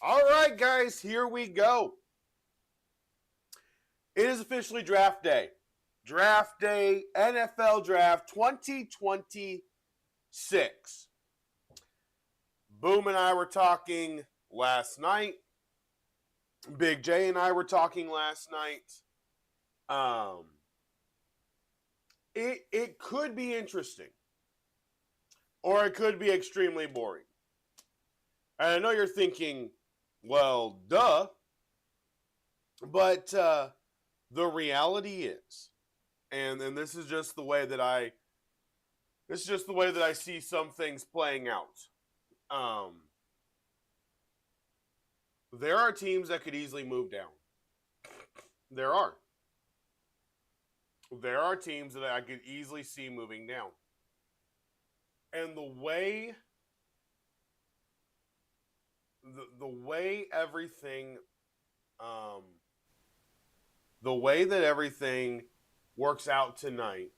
All right, guys, here we go. It is officially draft day. Draft day, NFL Draft 2026. Boom and I were talking last night. Big J and I were talking last night. It could be interesting. Or it could be extremely boring. And I know you're thinking, well, duh. But the reality is, and this is just the way that I see some things playing out. There are teams that could easily move down. There are teams that I could easily see moving down. And the way that everything works out tonight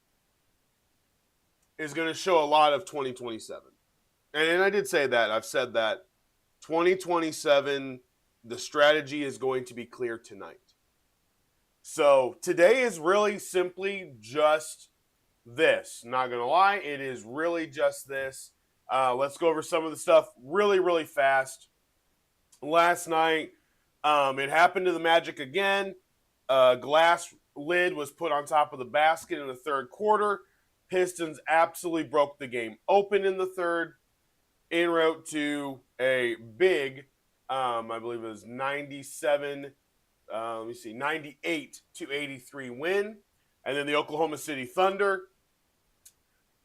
is going to show a lot of 2027. And I did say that. I've said that 2027, the strategy is going to be clear tonight. So today is really simply just this. Not going to lie, it is really just this. Let's go over some of the stuff really, really fast. Last night, it happened to the Magic again. Glass lid was put on top of the basket in the third quarter. Pistons absolutely broke the game open in the third, en route to a big, I believe it was 98-83 win. And then the Oklahoma City Thunder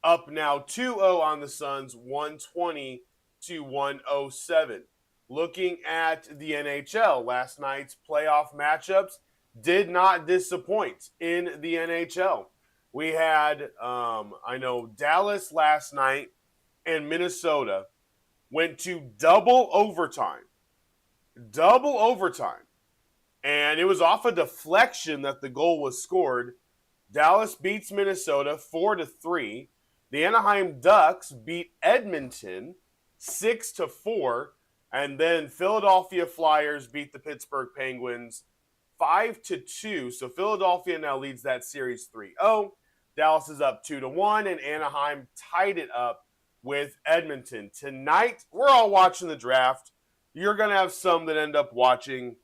up now 2-0 on the Suns, 120-107. Looking at the NHL, last night's playoff matchups did not disappoint in the NHL. We had, I know Dallas last night and Minnesota went to double overtime. And it was off a deflection that the goal was scored. Dallas beats Minnesota 4-3. The Anaheim Ducks beat Edmonton 6-4. And then Philadelphia Flyers beat the Pittsburgh Penguins 5-2. So Philadelphia now leads that series 3-0. Dallas is up 2-1, and Anaheim tied it up with Edmonton. Tonight, we're all watching the draft. You're going to have some that end up watching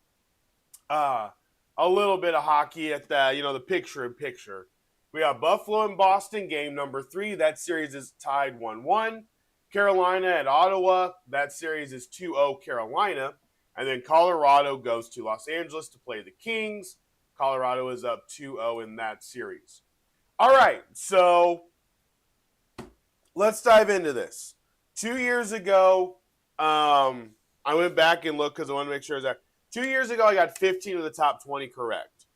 a little bit of hockey at the picture-in-picture. We have Buffalo and Boston, game number 3. That series is tied 1-1. Carolina at Ottawa, that series is 2-0 Carolina. And then Colorado goes to Los Angeles to play the Kings. Colorado is up 2-0 in that series. All right, so let's dive into this. 2 years ago, I went back and looked because I want to make sure that 2 years ago I got 15 of the top 20 correct.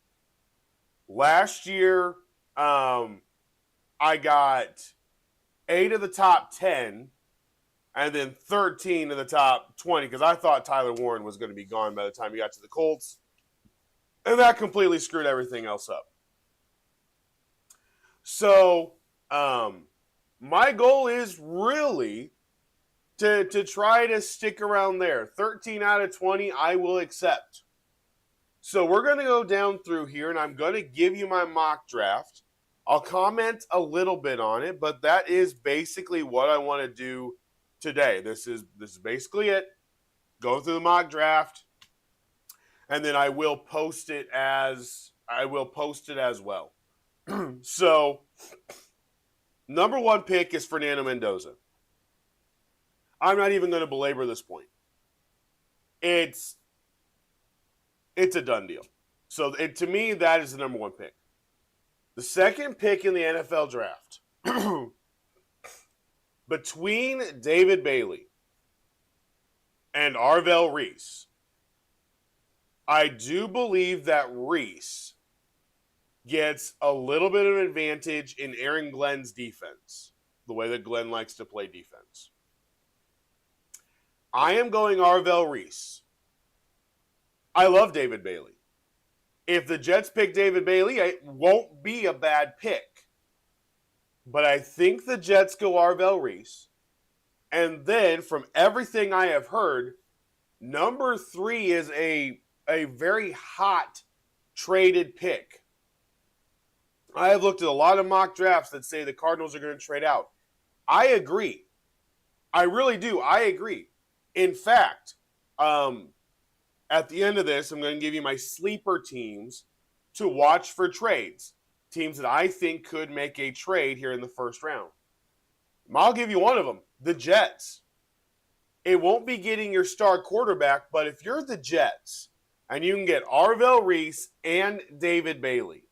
Last year, I got 8 of the top 10, and then 13 of the top 20 because I thought Tyler Warren was going to be gone by the time he got to the Colts. And that completely screwed everything else up. So, my goal is really to try to stick around there. 13 out of 20, I will accept. So we're going to go down through here, and I'm going to give you my mock draft. I'll comment a little bit on it, but that is basically what I want to do today. This is basically it. Go through the mock draft, and then I will post it as well. So, number 1 pick is Fernando Mendoza. I'm not even going to belabor this point. It's a done deal. So, to me, that is the number 1 pick. The second pick in the NFL draft, between David Bailey and Arvell Reese, I do believe that Reese gets a little bit of an advantage in Aaron Glenn's defense, the way that Glenn likes to play defense. I am going Arvell Reese. I love David Bailey. If the Jets pick David Bailey, it won't be a bad pick. But I think the Jets go Arvell Reese. And then, from everything I have heard, number 3 is a very hot traded pick. I have looked at a lot of mock drafts that say the Cardinals are going to trade out. I agree. I really do. I agree. In fact, at the end of this, I'm going to give you my sleeper teams to watch for trades. Teams that I think could make a trade here in the first round. I'll give you one of them, the Jets. It won't be getting your star quarterback, but if you're the Jets and you can get Arvell Reese and David Bailey,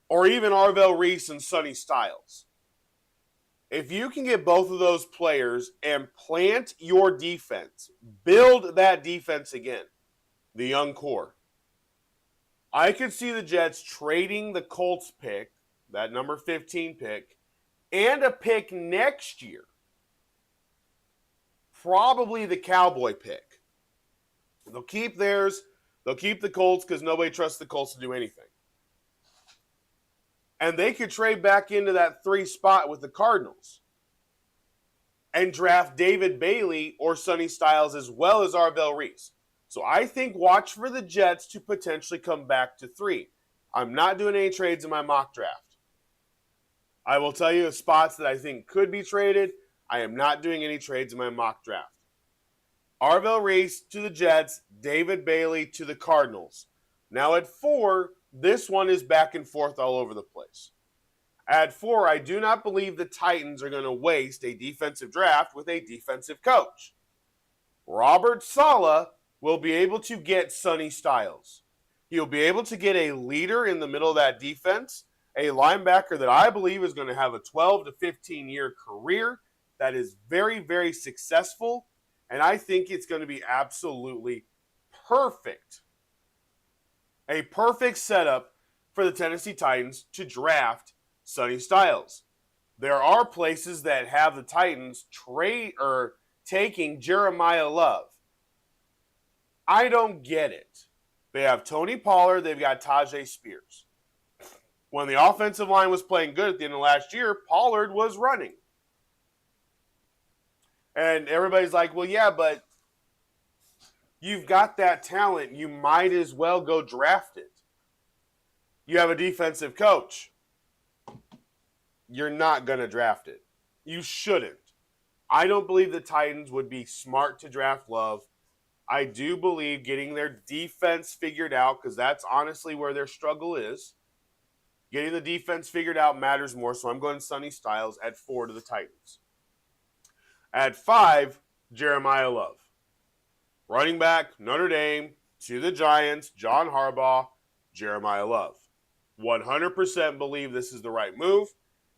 or even Arvell Reese and Sonny Styles, if you can get both of those players and plant your defense, build that defense again, the young core, I could see the Jets trading the Colts pick, that number 15 pick, and a pick next year. Probably the Cowboy pick. They'll keep theirs. They'll keep the Colts because nobody trusts the Colts to do anything. And they could trade back into that 3 spot with the Cardinals and draft David Bailey or Sonny Styles as well as Arvell Reese. So I think watch for the Jets to potentially come back to 3. I'm not doing any trades in my mock draft. I will tell you the spots that I think could be traded. I am not doing any trades in my mock draft. Arvell Reese to the Jets, David Bailey to the Cardinals. Now at 4, this one is back and forth all over the place. At 4, I do not believe the Titans are going to waste a defensive draft with a defensive coach. Robert Saleh will be able to get Sonny Styles. He'll be able to get a leader in the middle of that defense, a linebacker that I believe is going to have a 12 to 15-year career that is very, very successful, and I think it's going to be absolutely perfect. A perfect setup for the Tennessee Titans to draft Sonny Styles. There are places that have the Titans taking Jeremiah Love. I don't get it. They have Tony Pollard. They've got Tajay Spears. When the offensive line was playing good at the end of last year, Pollard was running. And everybody's like, well, yeah, but you've got that talent. You might as well go draft it. You have a defensive coach. You're not going to draft it. You shouldn't. I don't believe the Titans would be smart to draft Love. I do believe getting their defense figured out, because that's honestly where their struggle is. Getting the defense figured out matters more, so I'm going Sonny Styles at 4 to the Titans. At 5, Jeremiah Love. Running back, Notre Dame, to the Giants, John Harbaugh, Jeremiah Love. 100% believe this is the right move.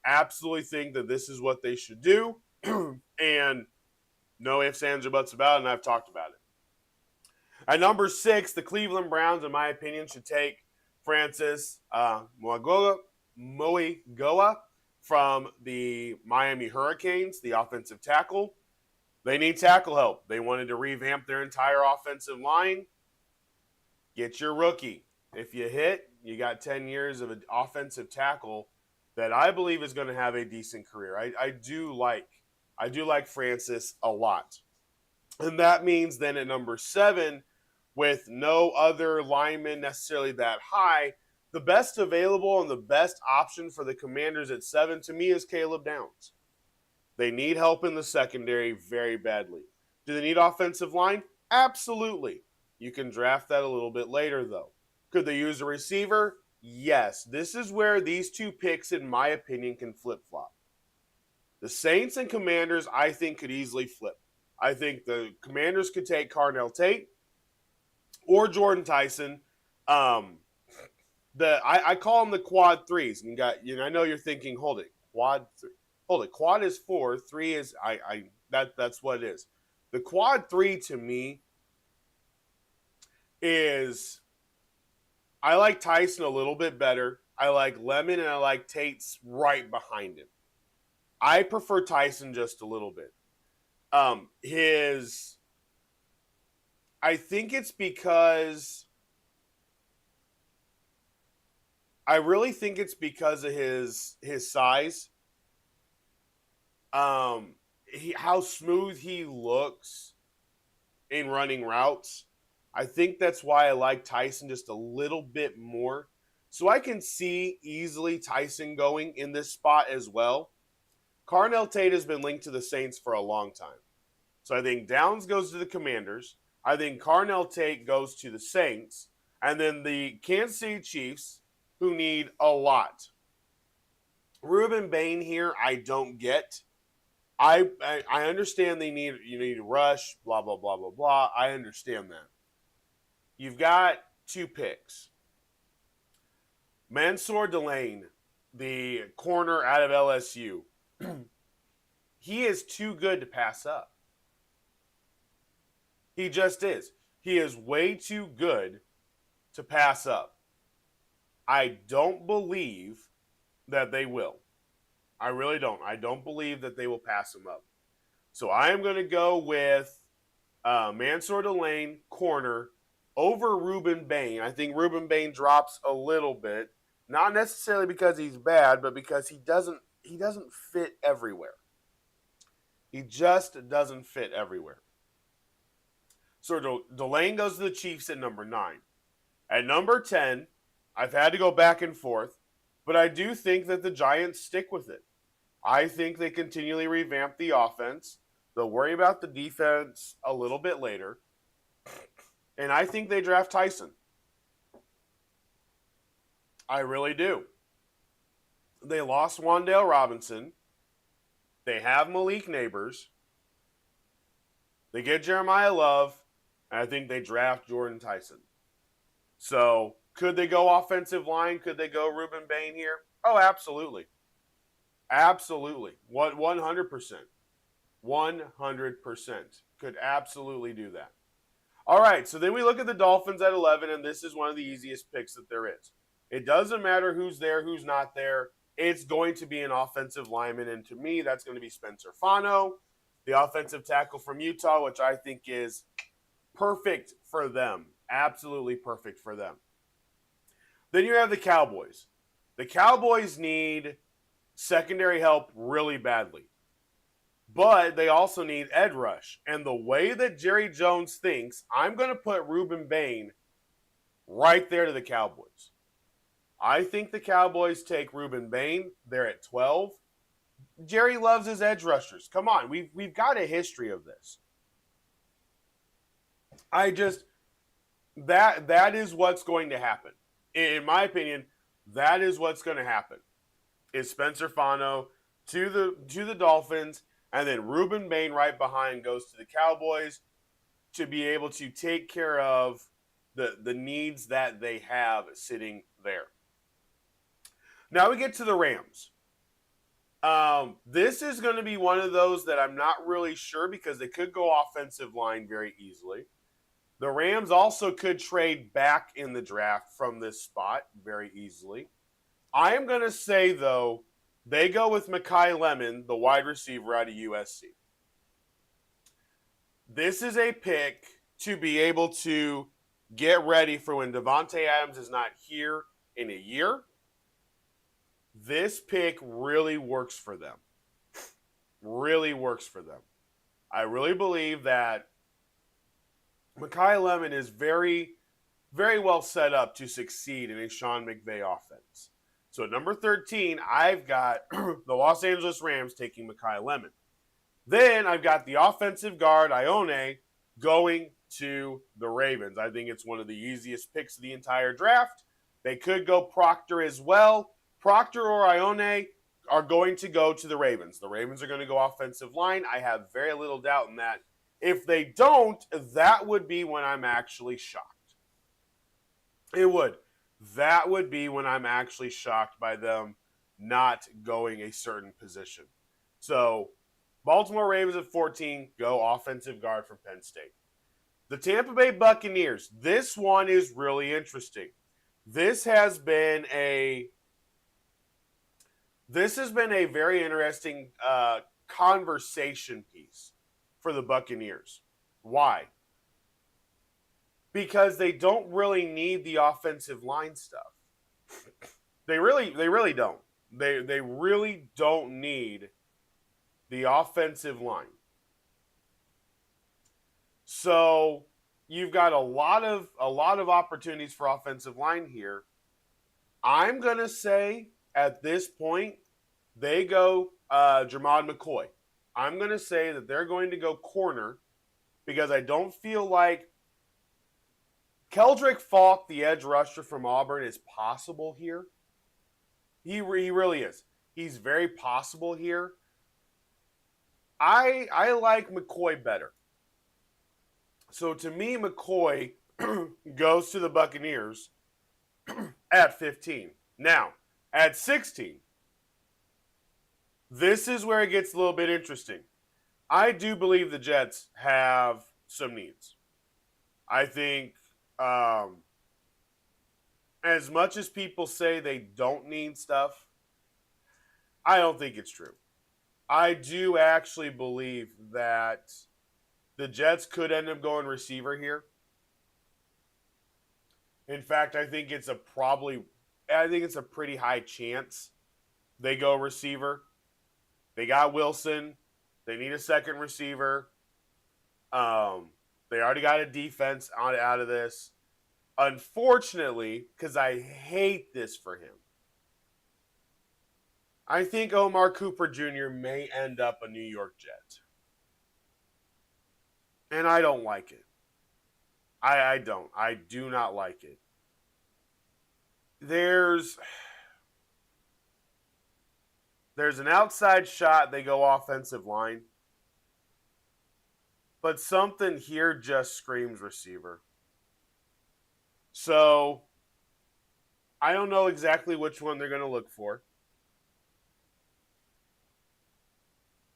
Absolutely think that this is what they should do. And No ifs, ands, or buts about it, and I've talked about it. At number 6, the Cleveland Browns, in my opinion, should take Francis Mauigoa from the Miami Hurricanes, the offensive tackle. They need tackle help. They wanted to revamp their entire offensive line. Get your rookie. If you hit, you got 10 years of an offensive tackle that I believe is going to have a decent career. I do like Francis a lot. And that means then at number 7, with no other lineman necessarily that high, the best available and the best option for the Commanders at 7 to me is Caleb Downs. They need help in the secondary very badly. Do they need offensive line? Absolutely. You can draft that a little bit later, though. Could they use a receiver? Yes. This is where these two picks, in my opinion, can flip-flop. The Saints and Commanders, I think, could easily flip. I think the Commanders could take Carnell Tate or Jordan Tyson. I call them the quad threes. And I know you're thinking, hold it, quad is 4, 3 is that's what it is. The quad 3 to me is, I like Tyson a little bit better. I like Lemon, and I like Tate's right behind him. I prefer Tyson just a little bit. I think it's because I really think it's because of his size. How smooth he looks in running routes. I think that's why I like Tyson just a little bit more. So I can see easily Tyson going in this spot as well. Carnell Tate has been linked to the Saints for a long time. So I think Downs goes to the Commanders. I think Carnell Tate goes to the Saints. And then the Kansas City Chiefs, who need a lot. Ruben Bain here, I don't get. I understand you need to rush, blah, blah, blah, blah, blah. I understand that. You've got 2 picks. Mansour Delane, the corner out of LSU. He is too good to pass up. He just is. He is way too good to pass up. I don't believe that they will. I really don't. I don't believe that they will pass him up. So I am going to go with Mansour Delane, corner, over Ruben Bain. I think Ruben Bain drops a little bit, not necessarily because he's bad, but because he doesn't fit everywhere. He just doesn't fit everywhere. So Delane goes to the Chiefs at number 9. At number 10, I've had to go back and forth, but I do think that the Giants stick with it. I think they continually revamp the offense. They'll worry about the defense a little bit later. And I think they draft Tyson. I really do. They lost Wan'Dale Robinson. They have Malik Neighbors. They get Jeremiah Love. And I think they draft Jordan Tyson. So, could they go offensive line? Could they go Ruben Bain here? Oh, absolutely. Absolutely. 100%. 100%. Could absolutely do that. All right, so then we look at the Dolphins at 11, and this is one of the easiest picks that there is. It doesn't matter who's there, who's not there. It's going to be an offensive lineman, and to me, that's going to be Spencer Fano, the offensive tackle from Utah, which I think is perfect for them. Absolutely perfect for them. Then you have the Cowboys. The Cowboys need secondary help really badly. But they also need edge rush. And the way that Jerry Jones thinks, I'm going to put Ruben Bain right there to the Cowboys. I think the Cowboys take Ruben Bain. They're at 12. Jerry loves his edge rushers. Come on, we've got a history of this. That is what's going to happen. In my opinion, that is what's going to happen. Is Spencer Fano to the Dolphins, and then Ruben Bain right behind goes to the Cowboys to be able to take care of the needs that they have sitting there. Now we get to the Rams. This is going to be one of those that I'm not really sure because they could go offensive line very easily. The Rams also could trade back in the draft from this spot very easily. I am going to say, though, they go with Mekhi Lemon, the wide receiver out of USC. This is a pick to be able to get ready for when Davante Adams is not here in a year. This pick really works for them. Really works for them. I really believe that Mekhi Lemon is very, very well set up to succeed in a Sean McVay offense. So at number 13, I've got the Los Angeles Rams taking Mekhi Lemon. Then I've got the offensive guard, Ione, going to the Ravens. I think it's one of the easiest picks of the entire draft. They could go Proctor as well. Proctor or Ione are going to go to the Ravens. The Ravens are going to go offensive line. I have very little doubt in that. If they don't, that would be when I'm actually shocked. It would. That would be when I'm actually shocked by them not going a certain position. So, Baltimore Ravens at 14, go offensive guard from Penn State. The Tampa Bay Buccaneers, this one is really interesting. This has been a very interesting conversation piece for the Buccaneers. Why? Because they don't really need the offensive line stuff. They really don't. They really don't need the offensive line. So you've got a lot of opportunities for offensive line here. I'm gonna say at this point they go Jermod McCoy. I'm gonna say that they're going to go corner because I don't feel like Keldrick Falk, the edge rusher from Auburn, is possible here. He really is. He's very possible here. I like McCoy better. So to me, McCoy goes to the Buccaneers at 15. Now, at 16, this is where it gets a little bit interesting. I do believe the Jets have some needs. I think as much as people say they don't need stuff, I don't think it's true. I do actually believe that the Jets could end up going receiver here. In fact, I think it's a pretty high chance they go receiver. They got Wilson. They need a second receiver. They already got a defense out of this. Unfortunately, because I hate this for him, I think Omar Cooper Jr. may end up a New York Jet. And I don't like it. I don't. I do not like it. There's an outside shot, they go offensive line. But something here just screams receiver. So, I don't know exactly which one they're going to look for.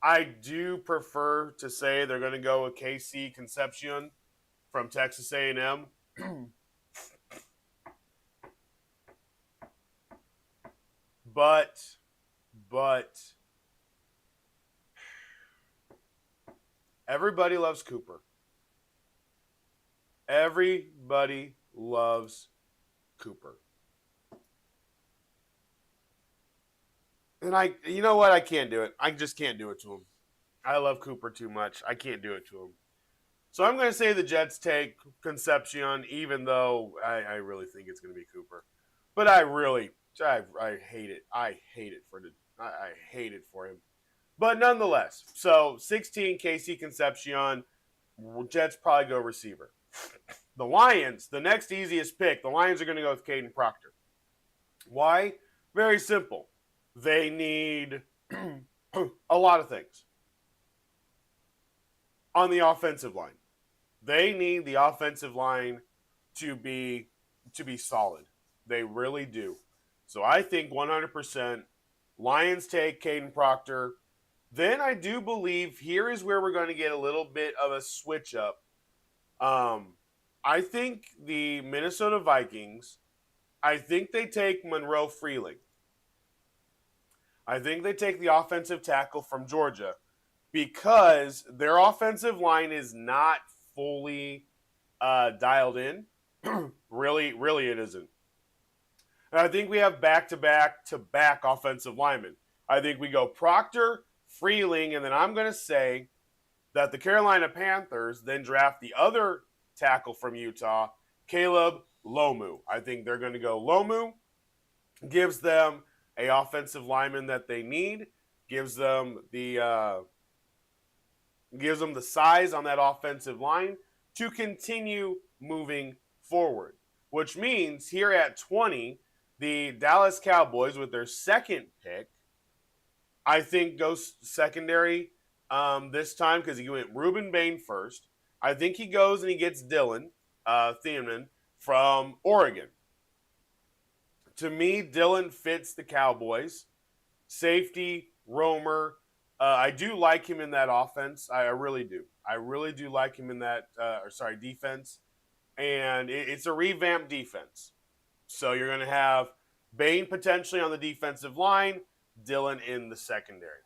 I do prefer to say they're going to go with KC Concepcion from Texas A&M. But everybody loves Cooper. Everybody loves Cooper. And you know what? I can't do it. I just can't do it to him. I love Cooper too much. I can't do it to him. So I'm going to say the Jets take Concepcion, even though I really think it's going to be Cooper. But I hate it. I hate it for him. But nonetheless, so 16 KC Concepcion, Jets probably go receiver. The Lions, the next easiest pick, the Lions are going to go with Caden Proctor. Why? Very simple. They need a lot of things on the offensive line. They need the offensive line to be solid. They really do. So I think 100% Lions take Caden Proctor. Then I do believe here is where we're going to get a little bit of a switch up. I think the Minnesota Vikings, I think they take Monroe Freeling. I think they take the offensive tackle from Georgia because their offensive line is not fully dialed in. Really, it isn't. And I think we have back-to-back offensive linemen. I think we go Proctor, Freeling, and then I'm going to say that the Carolina Panthers then draft the other tackle from Utah, Caleb Lomu. I think they're going to go Lomu, gives them a offensive lineman that they need, gives them the size on that offensive line to continue moving forward. Which means here at 20, the Dallas Cowboys with their second pick, I think goes secondary this time because he went Ruben Bain first. I think he goes and he gets Dylan Thiemann from Oregon. To me, Dylan fits the Cowboys. Safety, roamer. I do like him in that offense. I really do. I really do like him in that, defense. And it's a revamped defense. So you're going to have Bain potentially on the defensive line, Dylan in the secondary.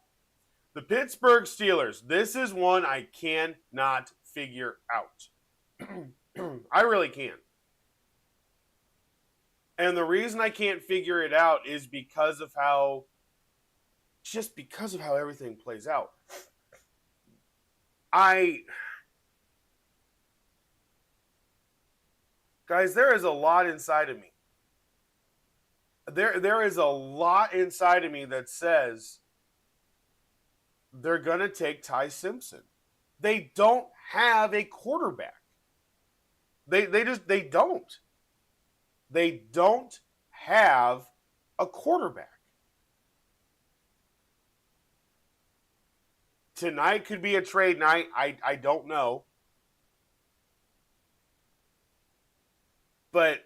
The Pittsburgh Steelers. This is one I cannot figure out. I really can't. And the reason I can't figure it out is because of how everything plays out. Guys, there is a lot inside of me. There is a lot inside of me that says they're going to take Ty Simpson. They don't have a quarterback. They don't. They don't have a quarterback. Tonight could be a trade night. I don't know. But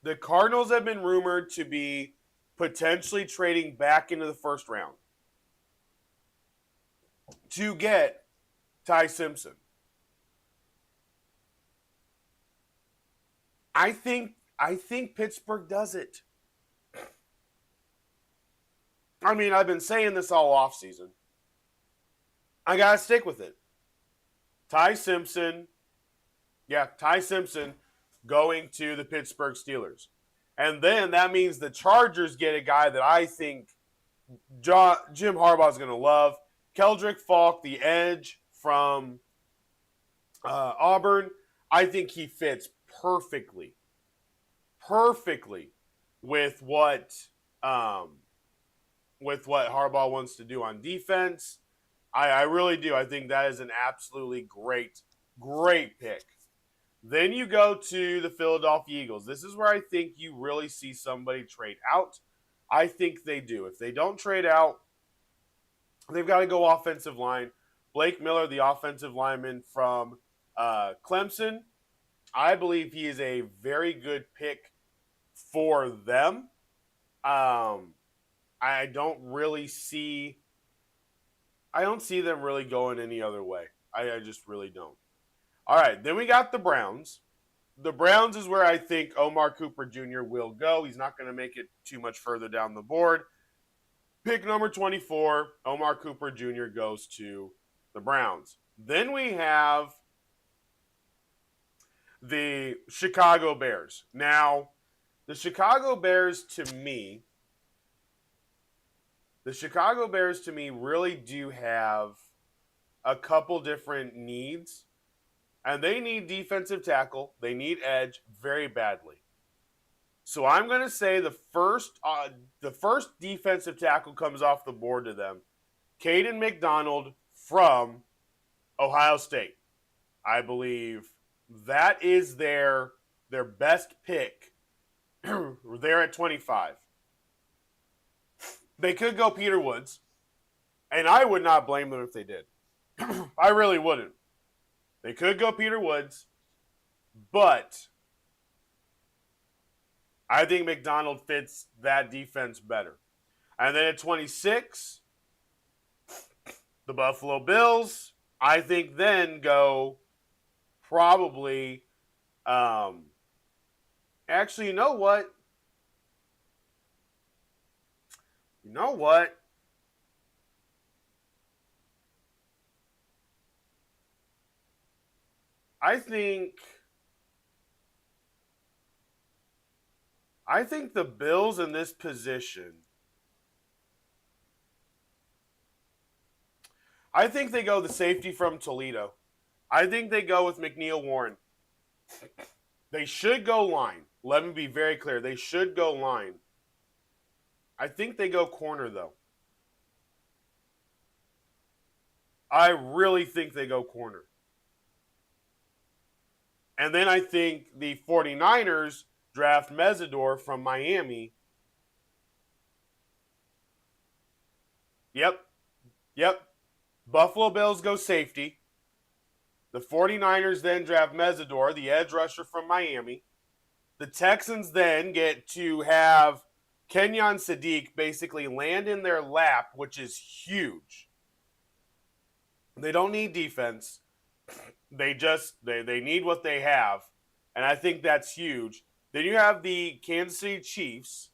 the Cardinals have been rumored to be potentially trading back into the first round to get Ty Simpson. I think Pittsburgh does it. I mean, I've been saying this all offseason. I got to stick with it. Ty Simpson going to the Pittsburgh Steelers. And then that means the Chargers get a guy that I think Jim Harbaugh is going to love. Keldrick Falk, the edge from Auburn. I think he fits perfectly with what Harbaugh wants to do on defense. I really do. I think that is an absolutely great pick. Then you go to the Philadelphia Eagles. This is where I think you really see somebody trade out. I think they do. If they don't trade out, they've got to go offensive line. Blake Miller, the offensive lineman from Clemson, I believe he is a very good pick for them. I don't see them really going any other way. I just really don't. All right, then we got the Browns. The Browns is where I think Omar Cooper Jr. will go. He's not going to make it too much further down the board. Pick number 24, Omar Cooper Jr. goes to the Browns. Then we have the Chicago Bears. Now, the Chicago Bears to me really do have a couple different needs. And they need defensive tackle. They need edge very badly. So I'm going to say the first defensive tackle comes off the board to them. Caden McDonald from Ohio State. I believe that is their best pick. They're at 25. They could go Peter Woods, and I would not blame them if they did. I really wouldn't. They could go Peter Woods, but I think McDonald fits that defense better. And then at 26, the Buffalo Bills, I think then go probably, actually, you know what? You know what? I think the Bills in this position, I think they go the safety from Toledo. I think they go with McNeil Warren. They should go line. Let me be very clear. They should go line. I think they go corner, though. I really think they go corner. And then I think the 49ers draft Mesidor from Miami. Yep. Buffalo Bills go safety. The 49ers then draft Mesidor, the edge rusher from Miami. The Texans then get to have Kenyon Sadiq basically land in their lap, which is huge. They don't need defense. They need what they have. And I think that's huge. Then you have the Kansas City Chiefs,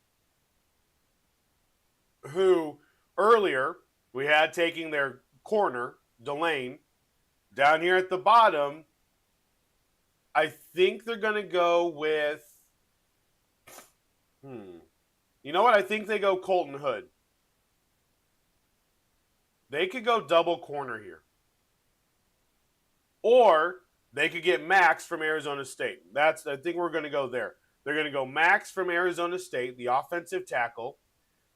who earlier we had taking their corner, Delane, down here at the bottom. I think they're going to go with, you know what? I think they go Colton Hood. They could go double corner here. Or they could get Max from Arizona State. I think we're going to go there. They're going to go Max from Arizona State, the offensive tackle,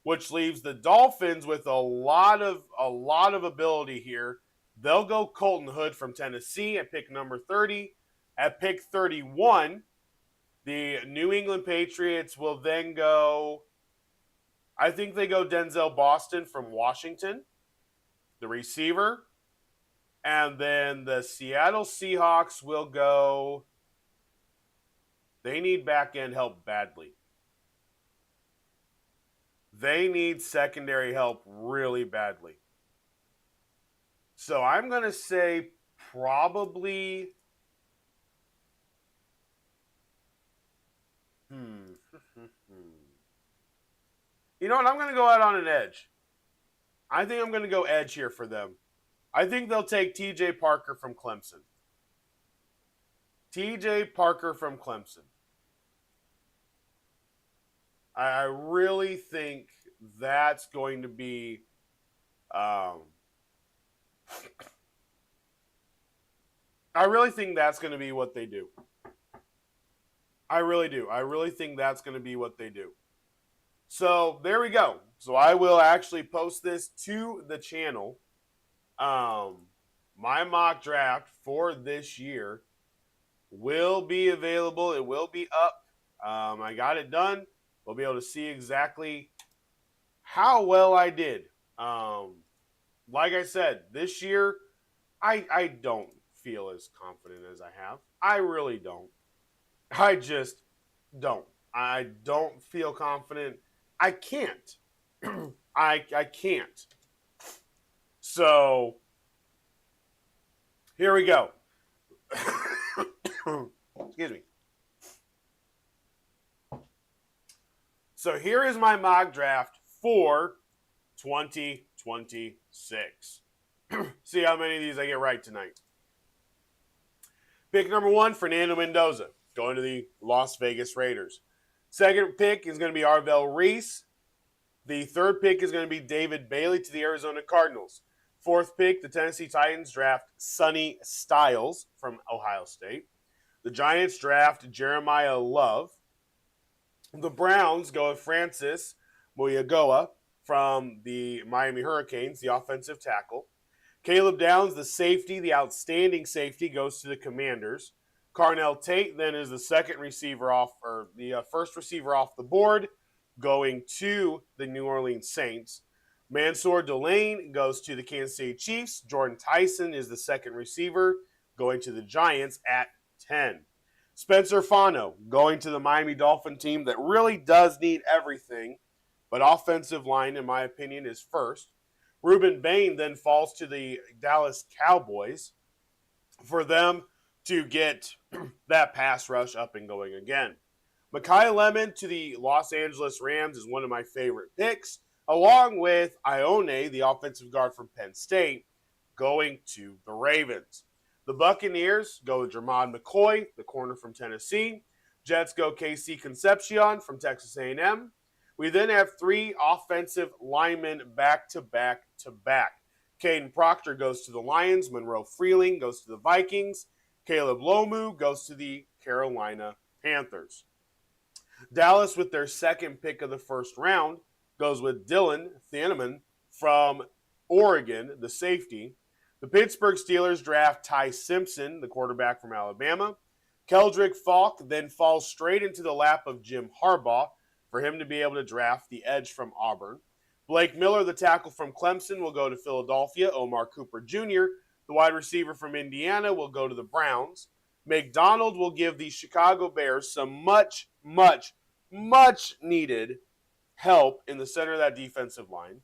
which leaves the Dolphins with a lot of ability here. They'll go Colton Hood from Tennessee at pick number 30. At pick 31, the New England Patriots will then go, I think they go Denzel Boston from Washington, the receiver. And then the Seattle Seahawks will go, they need back end help badly. They need secondary help really badly. So I'm going to say probably, you know what? I'm going to go out on an edge. I think I'm going to go edge here for them. I think they'll take T.J. Parker from Clemson. T.J. Parker from Clemson. I really think that's going to be I really think that's going to be what they do. I really do. I really think that's going to be what they do. So there we go. So I will actually post this to the channel. My mock draft for this year will be available. It will be up. I got it done. We'll be able to see exactly how well I did. Like I said, this year, I don't feel as confident as I have. I really don't. I just don't. I don't feel confident. I can't. I can't. So, here we go. Excuse me. So here is my mock draft for 2026. See how many of these I get right tonight. Pick number 1, Fernando Mendoza, going to the Las Vegas Raiders. Second pick is going to be Arvell Reese. The third pick is going to be David Bailey to the Arizona Cardinals. Fourth pick, the Tennessee Titans draft Sonny Styles from Ohio State. The Giants draft Jeremiah Love. The Browns go with Francis Muyagoa from the Miami Hurricanes, the offensive tackle. Caleb Downs, the safety, the outstanding safety, goes to the Commanders. Carnell Tate then is the second receiver off, or the first receiver off the board, going to the New Orleans Saints. Mansour Delane goes to the Kansas City Chiefs. Jordan Tyson is the second receiver, going to the Giants at 10. Spencer Fano going to the Miami Dolphin team that really does need everything, but offensive line, in my opinion, is first. Ruben Bain then falls to the Dallas Cowboys for them to get that pass rush up and going again. Mekhi Lemon to the Los Angeles Rams is one of my favorite picks, along with Ione, the offensive guard from Penn State, going to the Ravens. The Buccaneers go Jermon McCoy, the corner from Tennessee. Jets go KC Concepcion from Texas A&M. We then have three offensive linemen back-to-back. Caden Proctor goes to the Lions. Monroe Freeling goes to the Vikings. Caleb Lomu goes to the Carolina Panthers. Dallas, with their second pick of the first round, goes with Dylan Thieneman from Oregon, the safety. The Pittsburgh Steelers draft Ty Simpson, the quarterback from Alabama. Keldrick Falk then falls straight into the lap of Jim Harbaugh for him to be able to draft the edge from Auburn. Blake Miller, the tackle from Clemson, will go to Philadelphia. Omar Cooper Jr., the wide receiver from Indiana, will go to the Browns. McDonald will give the Chicago Bears some much needed help in the center of that defensive line.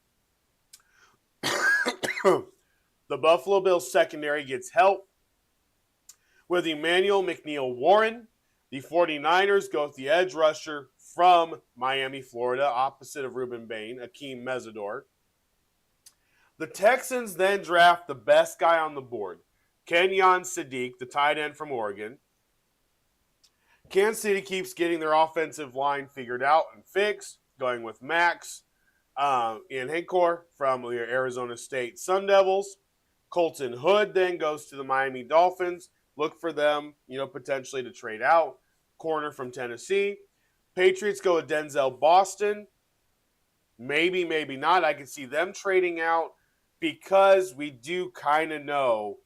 The Buffalo Bills secondary gets help with Emmanuel McNeil Warren. The 49ers go with the edge rusher from Miami, Florida, opposite of Ruben Bain, Akeem Mesidor. The Texans then draft the best guy on the board, Kenyon Sadiq, the tight end from Oregon. Kansas City keeps getting their offensive line figured out and fixed, going with Max Ian Hancor from the Arizona State Sun Devils. Colton Hood then goes to the Miami Dolphins. Look for them, potentially to trade out. Corner from Tennessee. Patriots go with Denzel Boston. Maybe, maybe not. I could see them trading out because we do kind of know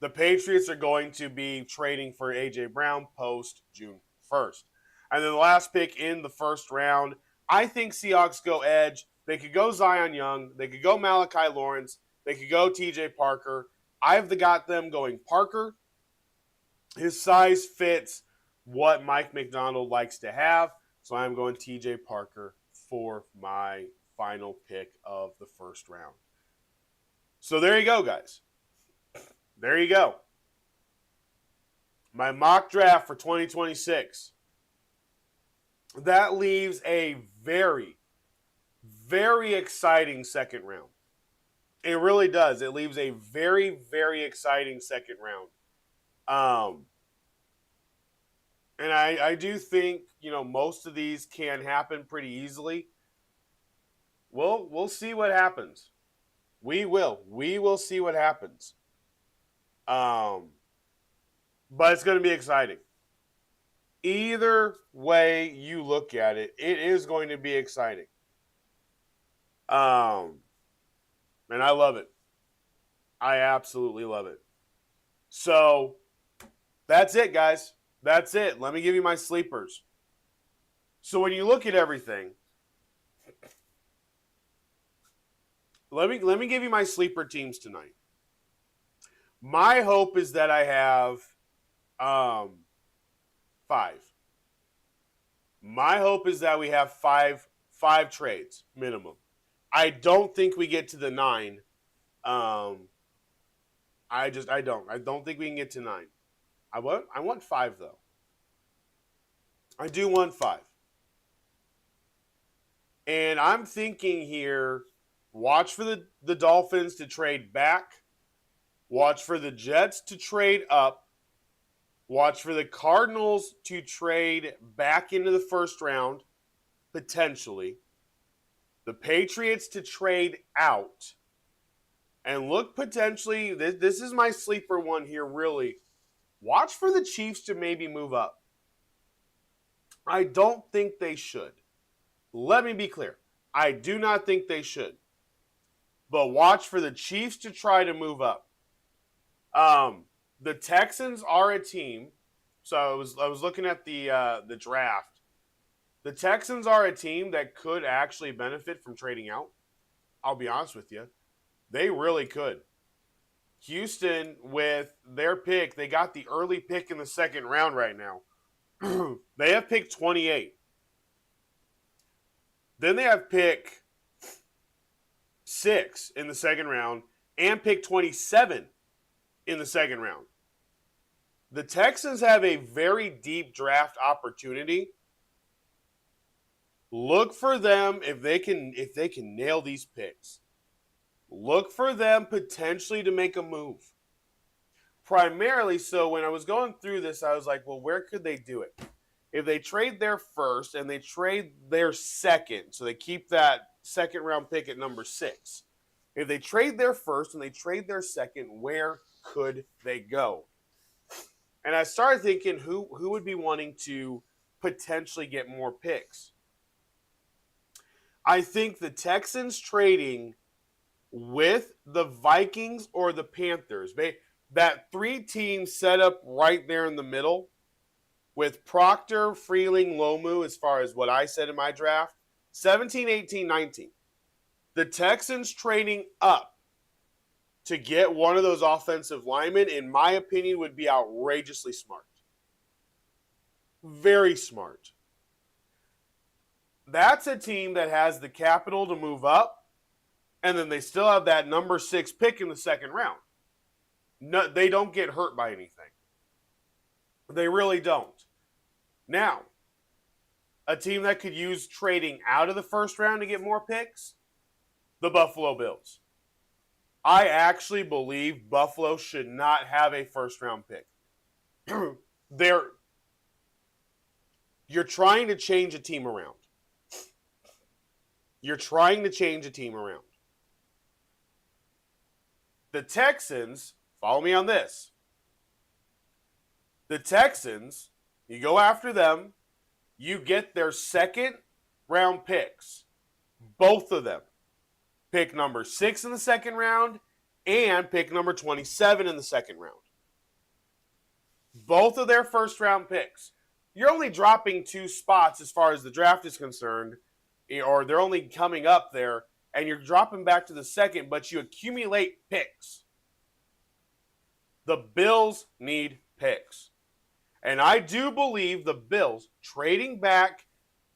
the Patriots are going to be trading for A.J. Brown post June 1st. And then the last pick in the first round, I think Seahawks go edge. They could go Zion Young. They could go Malachi Lawrence. They could go T.J. Parker. I've got them going Parker. His size fits what Mike McDonald likes to have, so I'm going T.J. Parker for my final pick of the first round. So there you go, guys. There you go. My mock draft for 2026. That leaves a very, very exciting second round. It really does. It leaves a very, very exciting second round. And I do think, most of these can happen pretty easily. We'll see what happens. We will see what happens. But it's going to be exciting. Either way you look at it, it is going to be exciting. And I love it. I absolutely love it. So, that's it, guys. That's it. Let me give you my sleepers. So when you look at everything, let me give you my sleeper teams tonight. My hope is that I have 5. My hope is that we have five trades minimum. I don't think we get to the 9. I don't. I don't think we can get to 9. I want 5 though. I do want 5. And I'm thinking here, watch for the Dolphins to trade back. Watch for the Jets to trade up. Watch for the Cardinals to trade back into the first round, potentially. The Patriots to trade out. And look potentially, this is my sleeper one here, really. Watch for the Chiefs to maybe move up. I don't think they should. Let me be clear. I do not think they should. But watch for the Chiefs to try to move up. The Texans are a team. So I was looking at the draft. The Texans are a team that could actually benefit from trading out. I'll be honest with you. They really could. Houston, with their pick, they got the early pick in the second round right now. They have picked 28. Then they have pick 6 in the second round and pick 27 in the second round. The Texans have a very deep draft opportunity. Look for them if they can nail these picks. Look for them potentially to make a move. Primarily, so when I was going through this, I was like, well, where could they do it? If they trade their first and they trade their second, so they keep that second round pick at number 6. If they trade their first and they trade their second, where could they go? And I started thinking, who would be wanting to potentially get more picks? I think the Texans trading with the Vikings or the Panthers, that 3-team setup right there in the middle with Proctor, Freeling, Lomu, as far as what I said in my draft, 17, 18, 19. The Texans trading up to get one of those offensive linemen, in my opinion, would be outrageously smart. Very smart. That's a team that has the capital to move up, and then they still have that number 6 pick in the second round. No, they don't get hurt by anything. They really don't. Now, a team that could use trading out of the first round to get more picks, the Buffalo Bills. I actually believe Buffalo should not have a first-round pick. You're trying to change a team around. You're trying to change a team around. The Texans, follow me on this. The Texans, you go after them, you get their second-round picks, both of them. Pick number 6 in the second round and pick number 27 in the second round. Both of their first-round picks. You're only dropping 2 spots as far as the draft is concerned, or they're only coming up there, and you're dropping back to the second, but you accumulate picks. The Bills need picks. And I do believe the Bills trading back,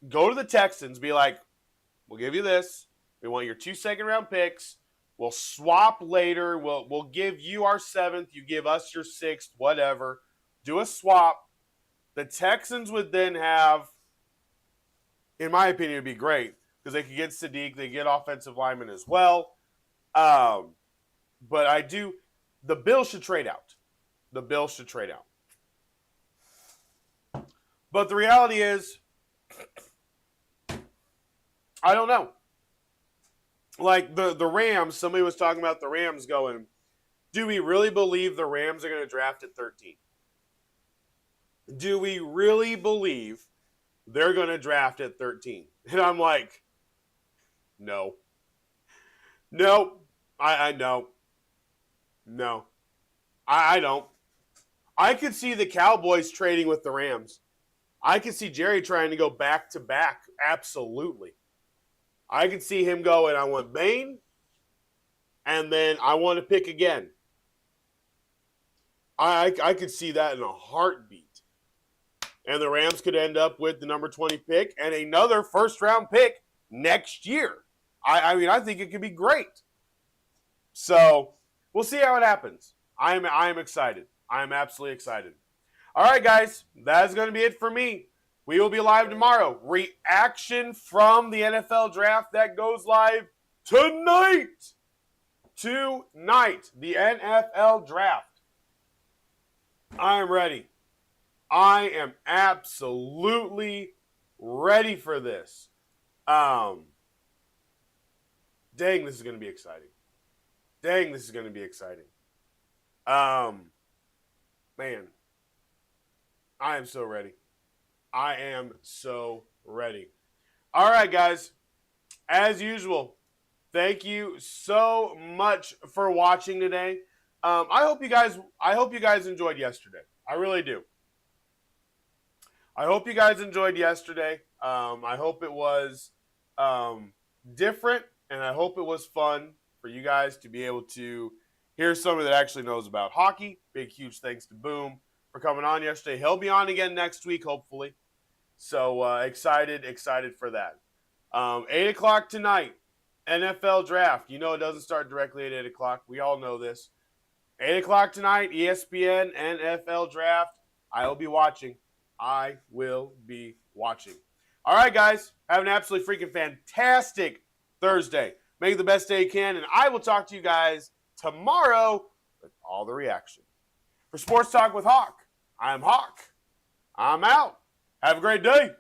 go to the Texans, be like, we'll give you this. We want your 2 second-round picks. We'll swap later. We'll give you our 7th. You give us your 6th, whatever. Do a swap. The Texans would then have, in my opinion, it would be great because they could get Sadiq. They get offensive linemen as well. But the Bills should trade out. The Bills should trade out. But the reality is, I don't know. Like the Rams, somebody was talking about the Rams going, do we really believe the Rams are going to draft at 13? Do we really believe they're going to draft at 13? And I'm like, no. No. I know. No. I don't. I could see the Cowboys trading with the Rams. I could see Jerry trying to go back to back. Absolutely. I could see him going, I want Bain, and then I want to pick again. I could see that in a heartbeat. And the Rams could end up with the number 20 pick and another first-round pick next year. I mean, I think it could be great. So we'll see how it happens. I am excited. I am absolutely excited. All right, guys, that is going to be it for me. We will be live tomorrow. Reaction from the NFL draft that goes live tonight. Tonight, the NFL draft. I am ready. I am absolutely ready for this. Dang, this is going to be exciting. Man, I am so ready. All right, guys. As usual, thank you so much for watching today. I hope you guys enjoyed yesterday. I really do. I hope you guys enjoyed yesterday. I hope it was different, and I hope it was fun for you guys to be able to hear somebody that actually knows about hockey. Big, huge thanks to Boom for coming on yesterday. He'll be on again next week, hopefully. So excited for that. 8 o'clock tonight, NFL draft. You know it doesn't start directly at 8 o'clock. We all know this. 8 o'clock tonight, ESPN, NFL draft. I will be watching. I will be watching. All right, guys. Have an absolutely freaking fantastic Thursday. Make it the best day you can, and I will talk to you guys tomorrow with all the reaction. For Sports Talk with Hawk, I'm Hawk. I'm out. Have a great day.